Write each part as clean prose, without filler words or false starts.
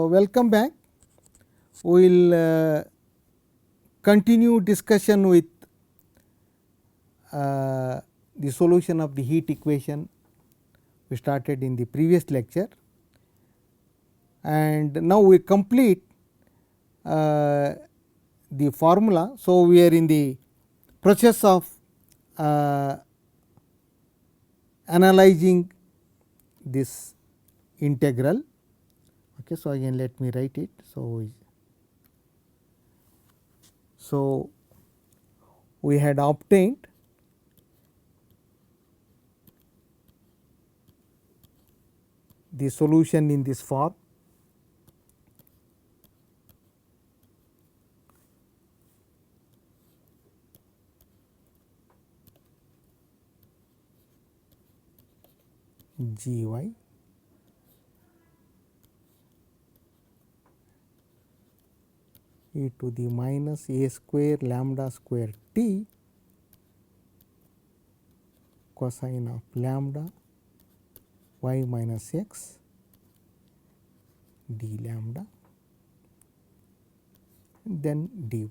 welcome back. We will continue discussion with the solution of the heat equation we started in the previous lecture, and now we complete the formula. So, we are in the process of analyzing this integral. Okay, so again let me write it. So we had obtained the solution in this form. G y e to the minus a square lambda square t cosine of lambda y minus x d lambda then dy.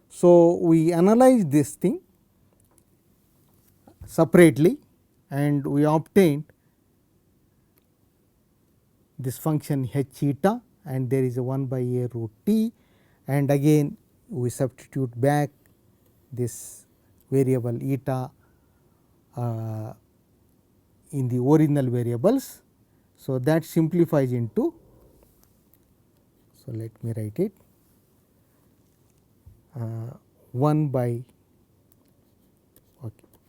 So, we analyze this thing separately and we obtained this function h eta, and there is a 1 by a root t, and again we substitute back this variable eta in the original variables. So, that simplifies into, so let me write it, 1 by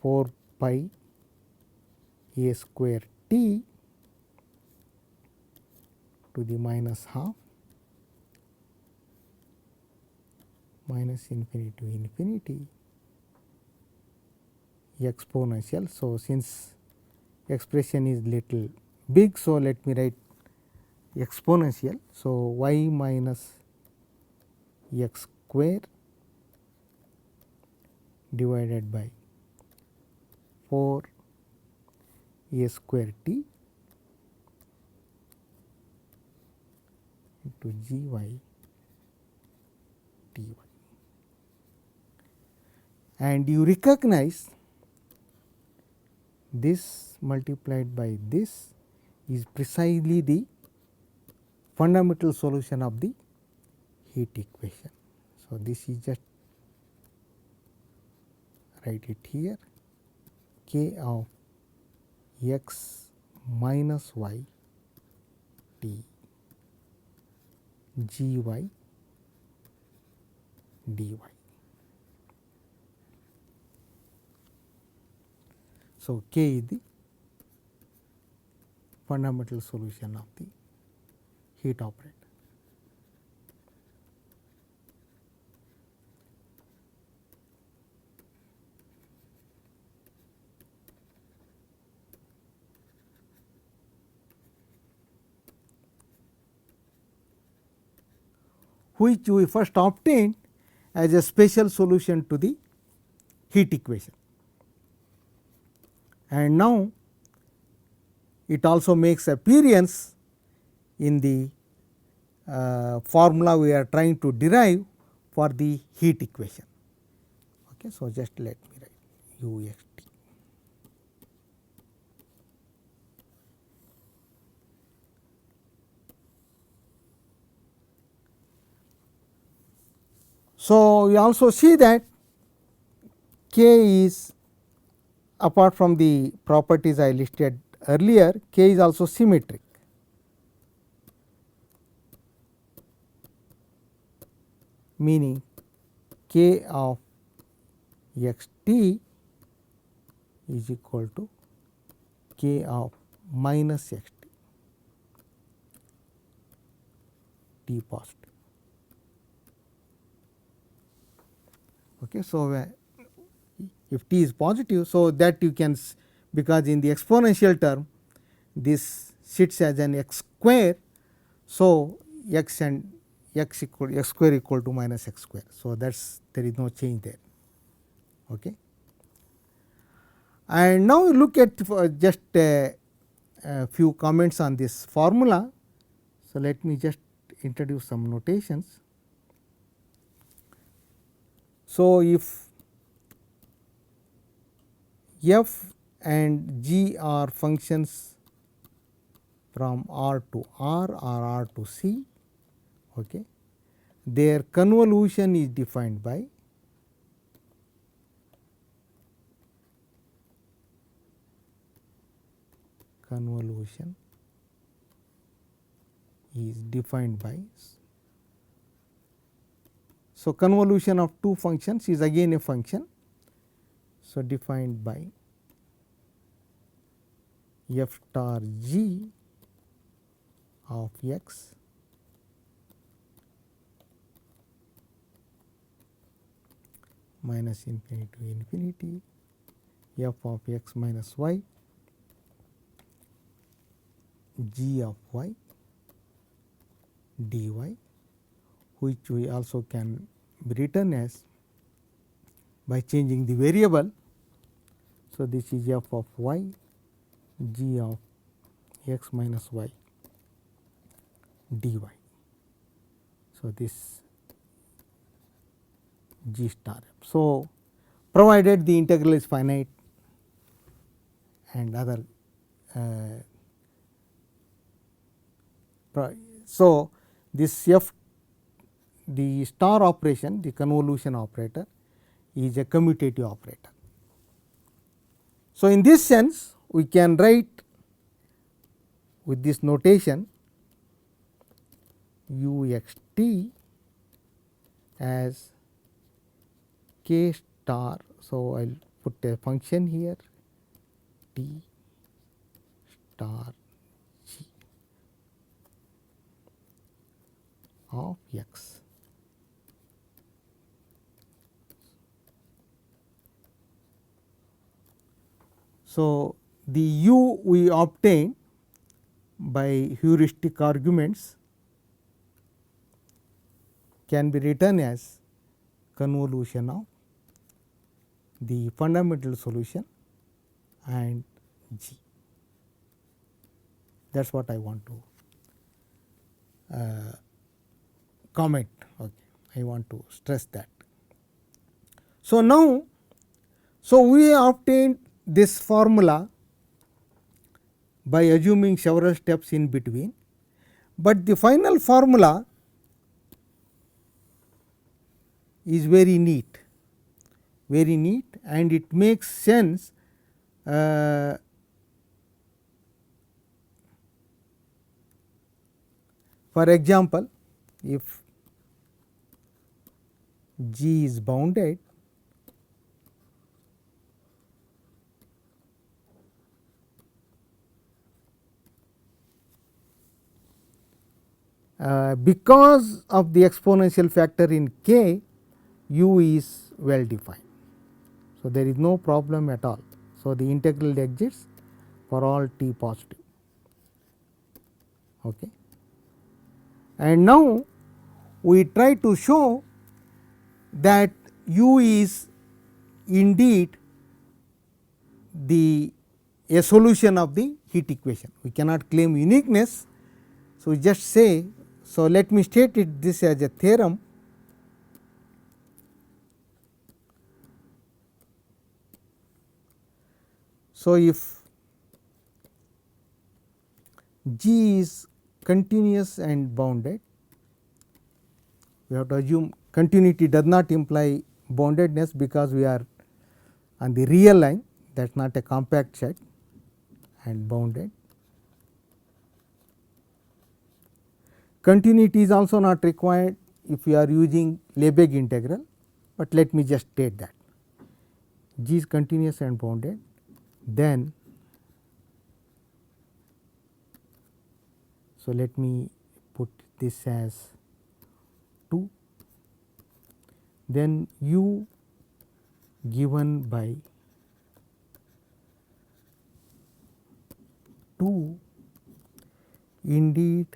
4 pi a square t to the minus half minus infinity to infinity exponential. So, since expression is little big, so let me write exponential. So, y minus x square divided by 4 a square t into g y dy, and you recognize this multiplied by this is precisely the fundamental solution of the heat equation. So, this is just write it here, k of x minus y t g y dy. So, k is the fundamental solution of the heat operator. Which we first obtained as a special solution to the heat equation, and now it also makes appearance in the formula we are trying to derive for the heat equation. Okay, so, just let me write u x t. So, we also see that k is, apart from the properties I listed earlier, k is also symmetric. Meaning k of x t is equal to k of minus x t, t positive. Okay, so, if t is positive, so that you can, because in the exponential term this sits as an x square. So, x and x square equal to minus x square. So, that is, there is no change there. Okay. And now look at just a few comments on this formula. So, let me just introduce some notations. So, if f and g are functions from R to R or R to C, okay, their convolution is defined by convolution is defined by. So, convolution of two functions is again a function. So, defined by f star g of x minus infinity to infinity f of x minus y g of y dy, which we also can be written as by changing the variable. So, this is f of y g of x minus y dy. So, this g star f. So, provided the integral is finite and other so, this f, the star operation, the convolution operator is a commutative operator. So, in this sense we can write with this notation u x t as k star. So, I will put a function here t star g of x. So, the u we obtain by heuristic arguments can be written as convolution of the fundamental solution and g. That is what I want to comment. Okay. I want to stress that. So, now, so we obtained this formula by assuming several steps in between, but the final formula is very neat and it makes sense for example, if g is bounded, because of the exponential factor in k, u is well defined. So, there is no problem at all. So, the integral exists for all t positive. Okay. And now, we try to show that u is indeed the a solution of the heat equation. We cannot claim uniqueness. So, we just say, so let me state it this as a theorem. So, if g is continuous and bounded, we have to assume continuity does not imply boundedness, because we are on the real line, that is not a compact set, and bounded. Continuity is also not required if we are using Lebesgue integral, but let me just state that g is continuous and bounded, then so let me put this as 2, then u given by 2 indeed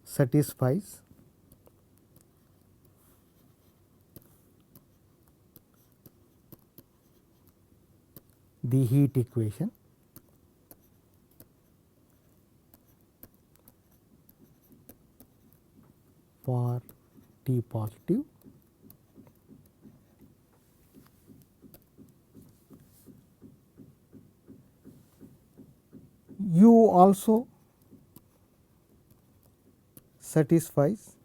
satisfies the heat equation, for t positive. U also satisfies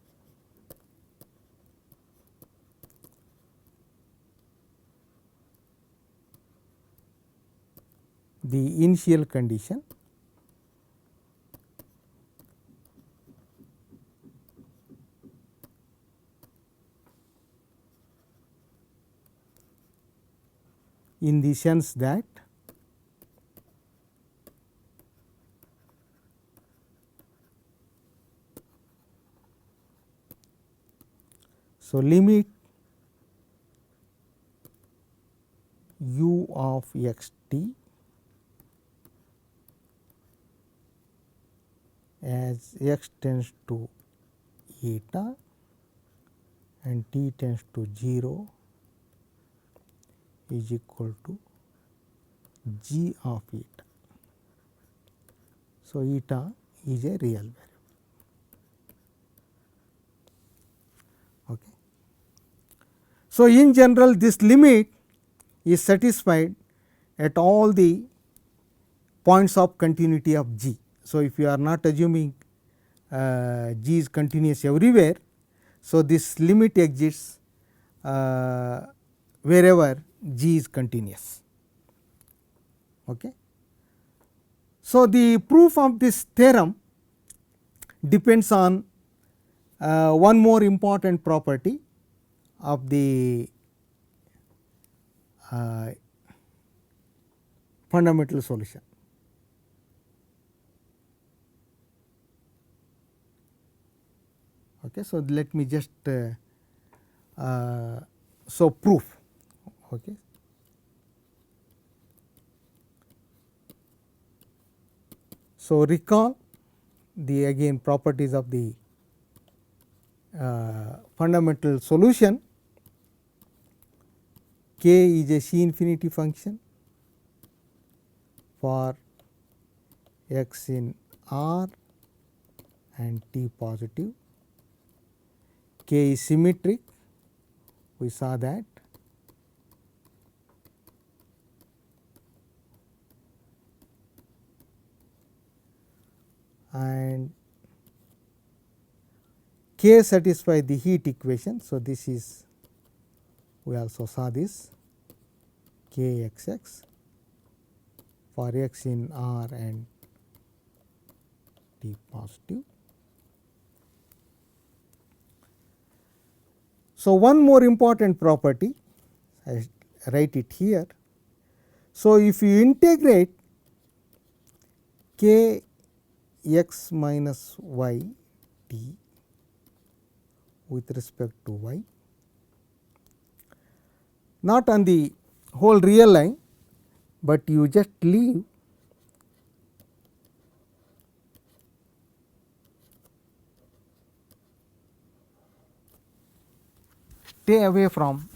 the initial condition in the sense that so limit u of x t as x tends to eta and t tends to 0 is equal to g of eta. So, eta is a real variable. Okay. So, in general this limit is satisfied at all the points of continuity of G. So, if you are not assuming G is continuous everywhere, so this limit exists wherever G is continuous. Okay. So, the proof of this theorem depends on one more important property of the fundamental solution. Okay. So, let me just so proof. Okay. So, recall the again properties of the fundamental solution. K is a C infinity function for x in R and t positive. K is symmetric, we saw that. And K satisfies the heat equation. So, this is we also saw this K x x for x in R and t positive. So, one more important property, I write it here. So, if you integrate k x minus y t with respect to y, not on the whole real line, but you just leave stay away from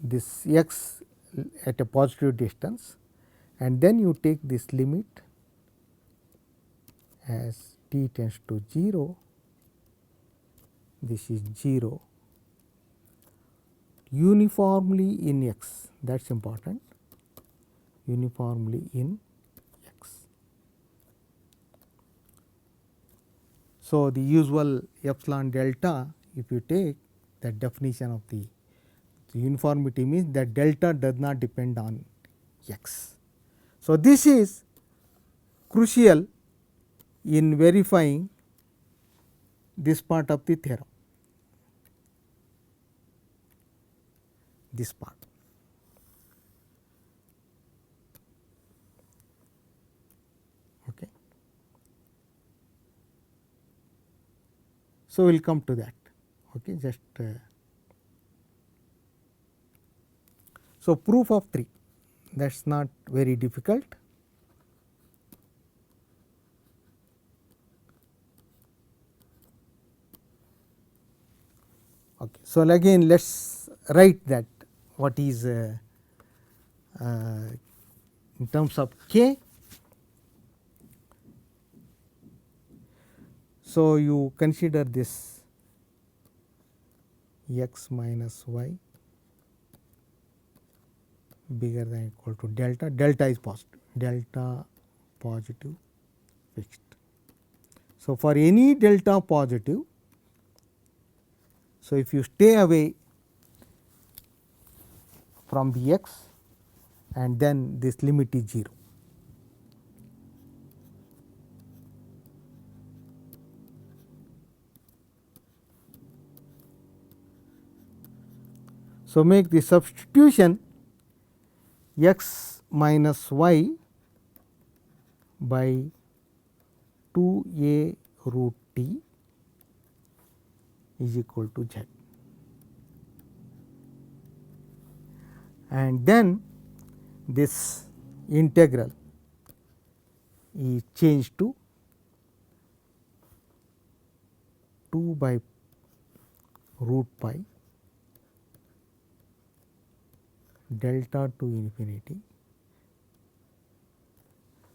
this x at a positive distance, and then you take this limit as t tends to 0, this is 0 uniformly in x, that is important, uniformly in x. So, the usual epsilon delta, if you take that definition of the uniformity, means that delta does not depend on x. So, this is crucial in verifying this part of the theorem, this part. Okay. So, we will come to that. Okay, just so proof of 3, that is not very difficult. Okay. So, again let us write that what is in terms of k. So, you consider this x minus y bigger than or equal to delta, delta is positive, delta positive fixed. So, for any delta positive, so if you stay away from the x and then this limit is 0. So, make the substitution x minus y by 2a root t is equal to z, and then this integral is changed to 2 by root pi delta to infinity.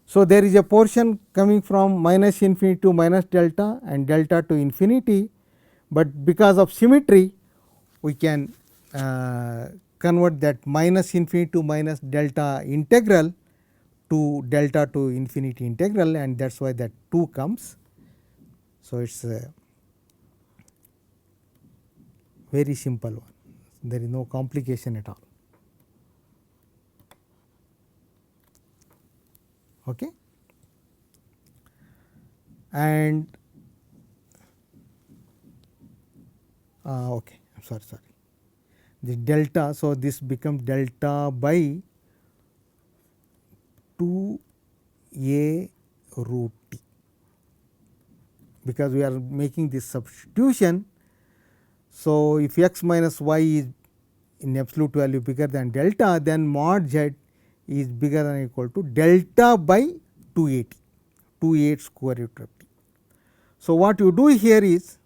So, there is a portion coming from minus infinity to minus delta and delta to infinity, but because of symmetry we can convert that minus infinity to minus delta integral to delta to infinity integral, and that is why that 2 comes. So, it is a very simple one, there is no complication at all. Okay. And okay, I am sorry, the delta. So, this becomes delta by 2 a root t, because we are making this substitution. So, if x minus y is in absolute value bigger than delta, then mod z is bigger than or equal to delta by 2a t, 2a square root of t. So, what you do here is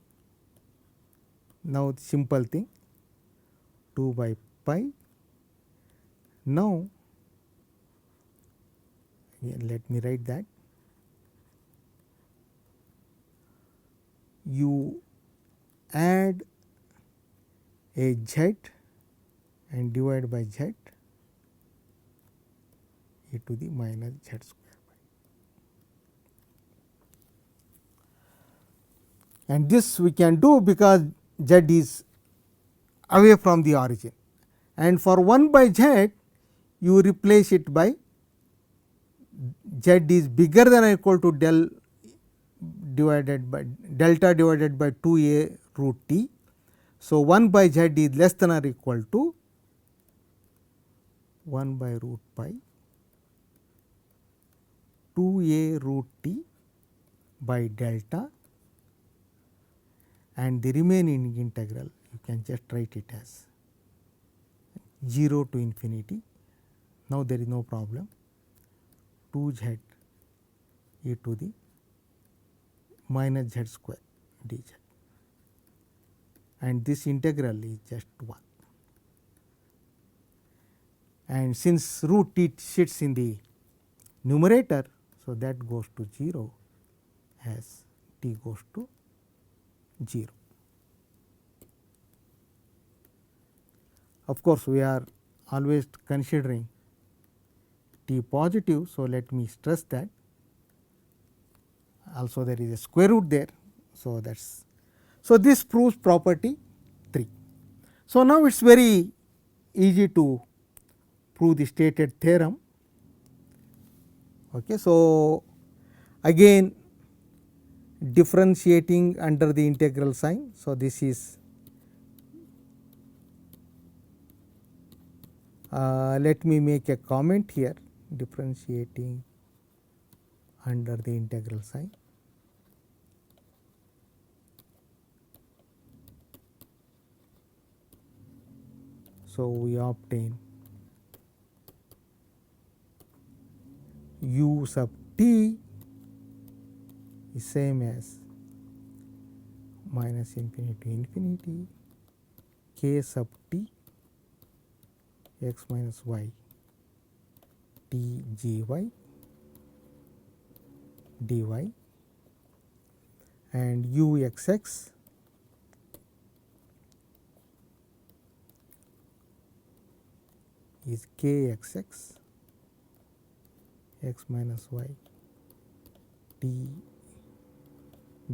now the simple thing 2 by pi. Now, let me write that you add a z and divide by z e to the minus z square pi. And this we can do because z is away from the origin, and for 1 by z you replace it by z is bigger than or equal to del divided by delta divided by 2 a root t. So, 1 by z is less than or equal to 1 by root pi 2 a root t by delta, and the remaining integral you can just write it as 0 to infinity. Now, there is no problem, 2 z e to the minus z square dz, and this integral is just 1. And since root t sits in the numerator, so that goes to 0 as t goes to 0. Of course, we are always considering t positive. So, let me stress that also there is a square root there. So, that is so this proves property 3. So, now it is very easy to prove the stated theorem. Okay. So, again differentiating under the integral sign. So, this is let me make a comment here, differentiating under the integral sign. So, we obtain u sub t is same as minus infinity to infinity k sub t x minus y t g y dy, and uxx is kxx x minus y d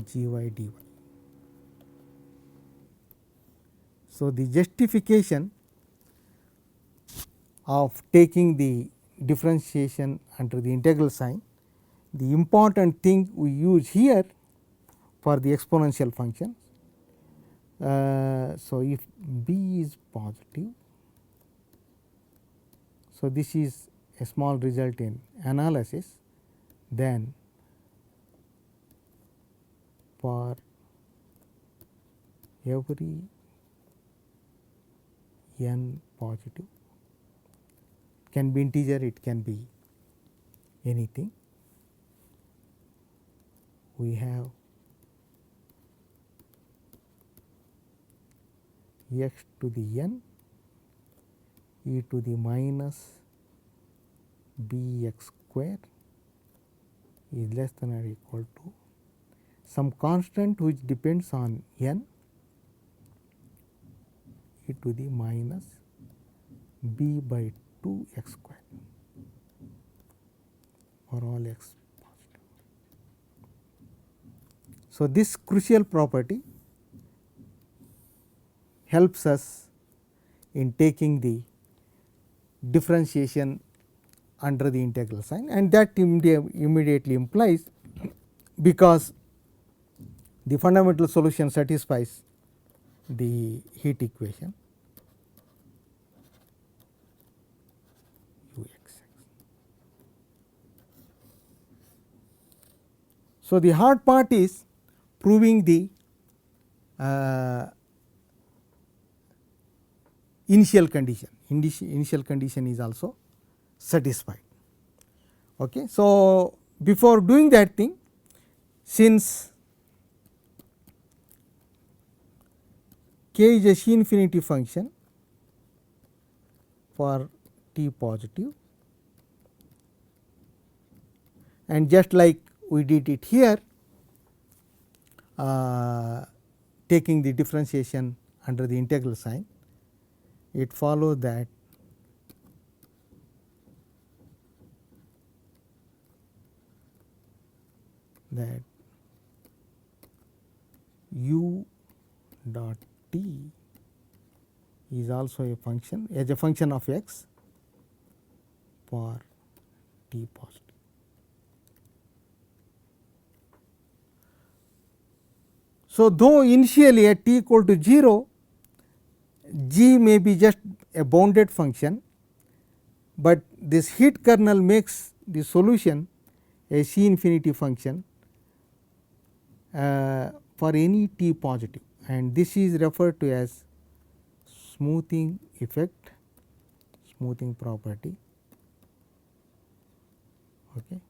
gy dy. So, the justification of taking the differentiation under the integral sign, the important thing we use here for the exponential function. So, if b is positive, so this is a small result in analysis, then for every n positive, can be integer, it can be anything, we have x to the n e to the minus bx square is less than or equal to some constant which depends on n e to the minus b by 2 x square for all x positive. So, this crucial property helps us in taking the differentiation under the integral sign, and that immediately implies, because the fundamental solution satisfies the heat equation Ux. So, the hard part is proving the initial condition. Initial condition is also satisfied. Okay. So, before doing that thing, since k is a C infinity function for t positive, and just like we did it here, taking the differentiation under the integral sign, it follows that u dot t is also a function as a function of x for t positive. So, though initially at t equal to 0, g may be just a bounded function, but this heat kernel makes the solution a C infinity function for any t positive, and this is referred to as smoothing effect, smoothing property. Okay.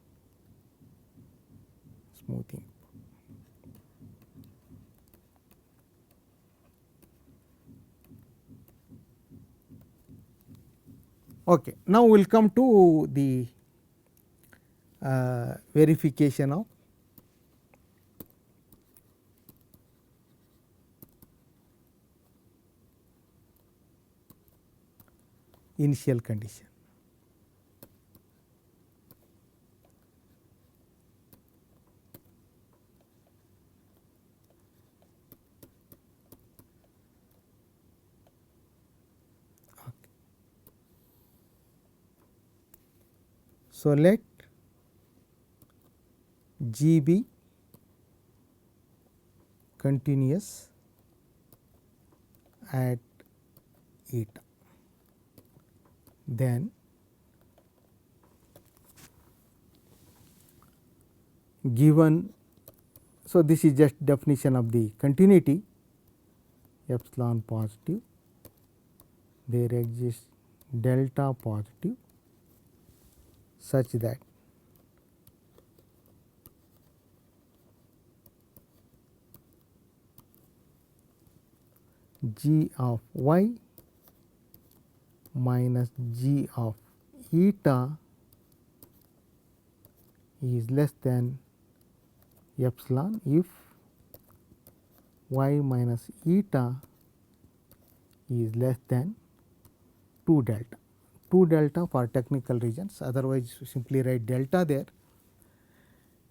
Smoothing. Okay. Now, we will come to the verification of initial condition. Okay. So, let G be continuous at eta, then given, so this is just definition of the continuity, epsilon positive, there exists delta positive such that g of y minus g of eta is less than epsilon if y minus eta is less than 2 delta. 2 delta for technical reasons, otherwise simply write delta there.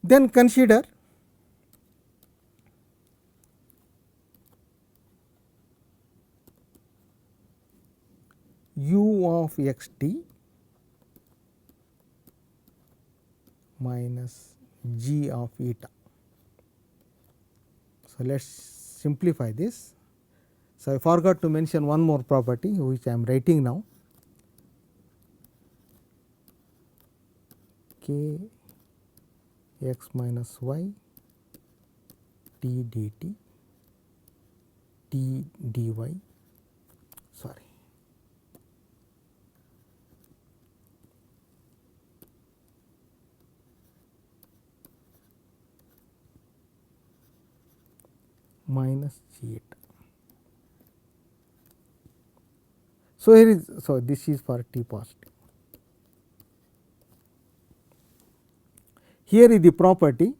Then consider u of x t minus g of eta. So, let us simplify this. So, I forgot to mention one more property which I am writing now, k x minus y t dt t dy, sorry, minus g eta. So, here is, so this is for t positive. Here is the property.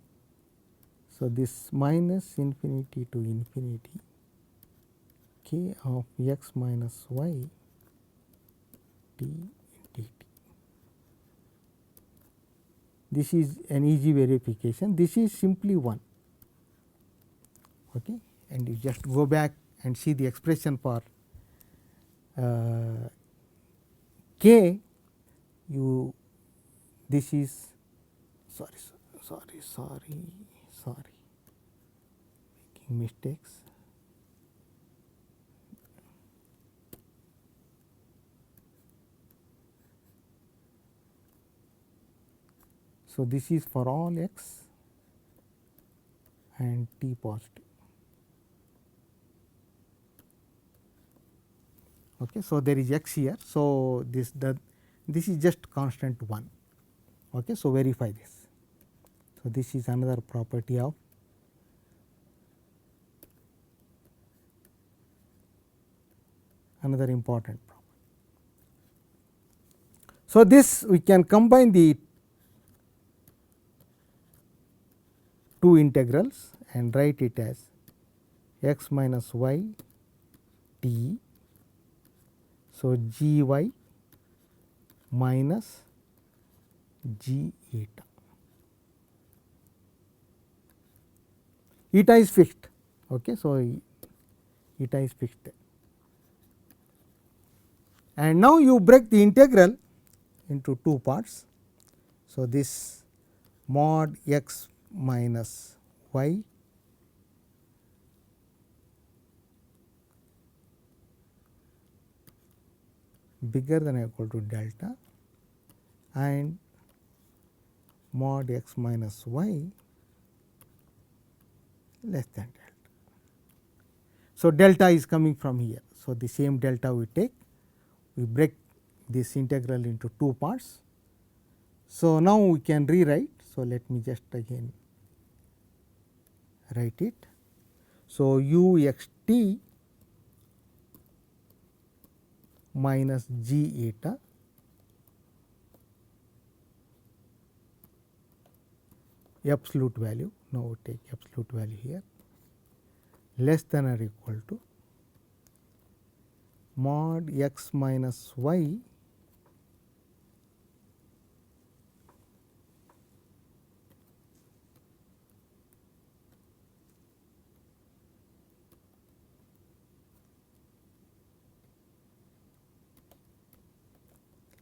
So, this minus infinity to infinity k of x minus y t dt. This is an easy verification. This is simply 1, okay, and you just go back and see the expression for k. You, this is, sorry, making mistakes. So, this is for all x and t positive. Okay. So, there is x here. So, this is just constant 1. Okay. So, verify this. So, this is another property of another important property. So, this we can combine the two integrals and write it as x minus y t. So, g y minus g eta. Eta is fixed. Okay. So, eta is fixed there. And now you break the integral into two parts. So, this mod x minus y bigger than or equal to delta and mod x minus y less than delta. So, delta is coming from here. So, the same delta we take, we break this integral into two parts. So, now we can rewrite. So, let me just again write it. So, u x t minus g eta absolute value, now we take absolute value here, less than or equal to mod x minus y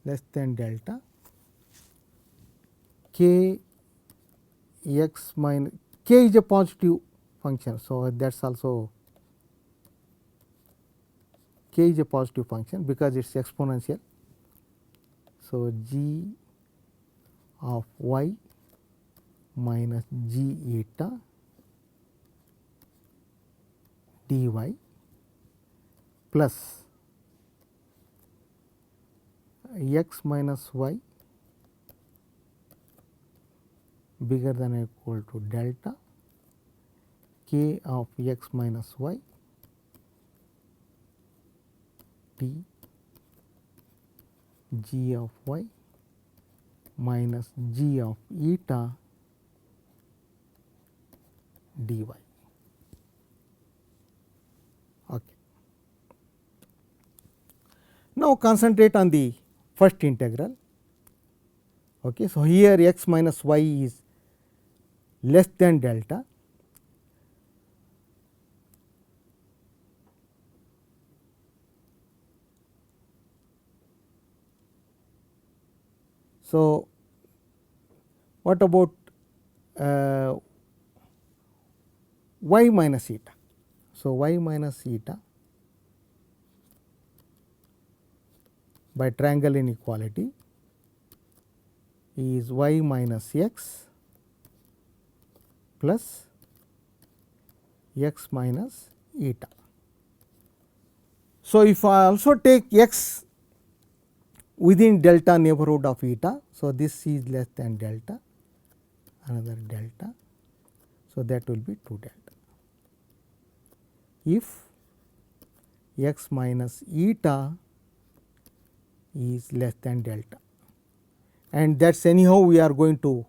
less than delta k x minus k is a positive function. So, that is also k is a positive function because it is exponential. So, g of y minus g eta dy plus x minus y bigger than or equal to delta k of x minus y t g of y minus g of eta dy. Now, concentrate on the first integral. Okay. So, here x minus y is less than delta. So, what about y minus eta? So, y minus eta by triangle inequality is y minus x plus x minus eta. So, if I also take x within delta neighborhood of eta, so this is less than delta, another delta, so that will be 2 delta. If x minus eta is less than delta, and that is anyhow we are going to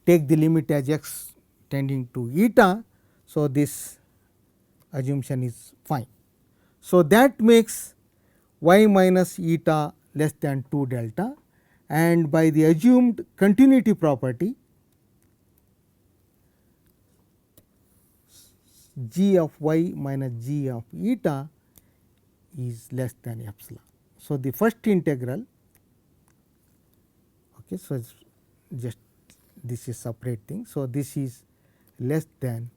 take the limit as x tending to eta. So, this assumption is fine. So, that makes y minus eta less than 2 delta, and by the assumed continuity property g of y minus g of eta is less than epsilon. So, the first integral, okay, so just this is separate thing. So, this is less than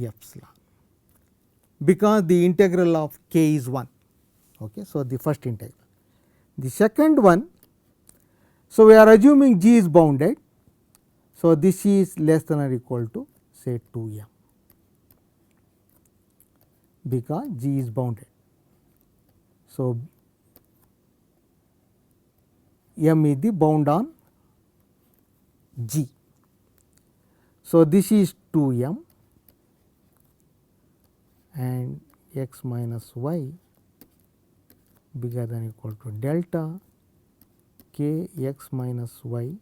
epsilon because the integral of k is 1. Okay. So, the first integral. The second one, so we are assuming g is bounded. So, this is less than or equal to say 2 m because g is bounded. So, m is the bound on g. So, this is 2 m and x minus y bigger than or equal to delta k x minus y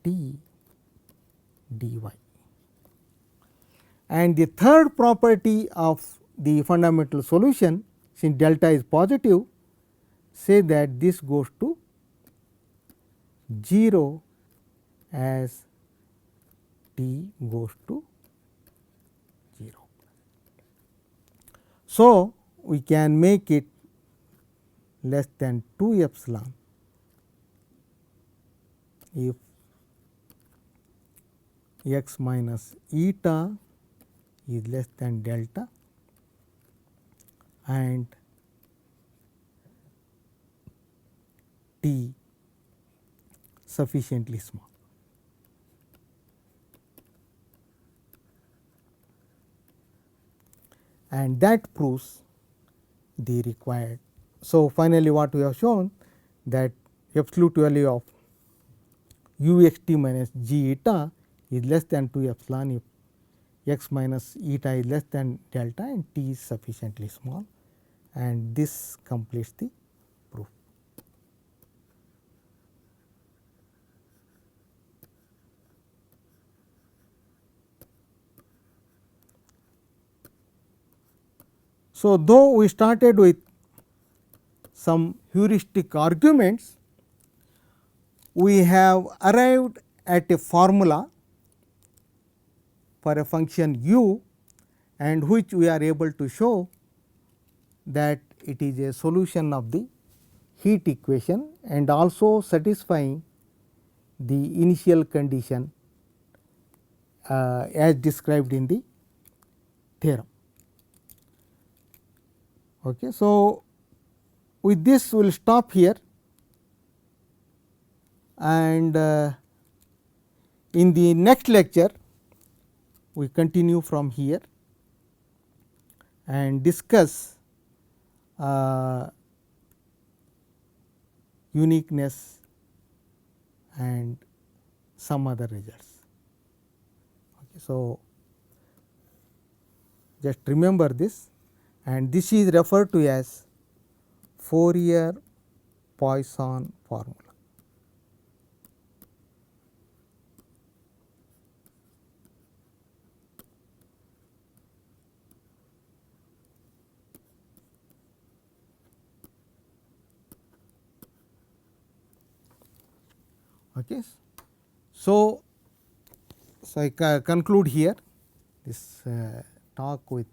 t dy. And the third property of the fundamental solution, since delta is positive, say that this goes to 0 as t goes to 0. So, we can make it less than 2 epsilon if x minus eta is less than delta and t sufficiently small. And that proves the required. So, finally, what we have shown that absolute value of u x t minus g eta is less than 2 epsilon if x minus eta is less than delta and t is sufficiently small, and this completes the proof. So, though we started with some heuristic arguments, we have arrived at a formula for a function u, and which we are able to show that it is a solution of the heat equation and also satisfying the initial condition as described in the theorem. Okay. So, with this we will stop here, and in the next lecture we continue from here and discuss uniqueness and some other results. Okay. So, just remember this, and this is referred to as Fourier-Poisson formula. Okay. So, I conclude here this talk with.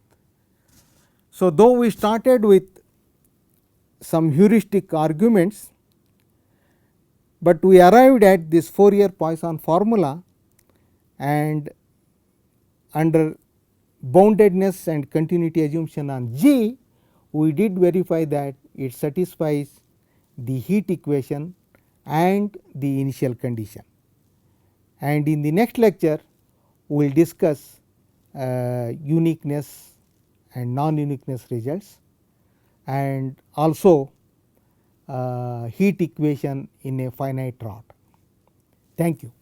So, though we started with some heuristic arguments, but we arrived at this Fourier-Poisson formula, and under boundedness and continuity assumption on G, we did verify that it satisfies the heat equation and the initial condition. And in the next lecture, we will discuss uniqueness and non-uniqueness results, and also heat equation in a finite rod. Thank you.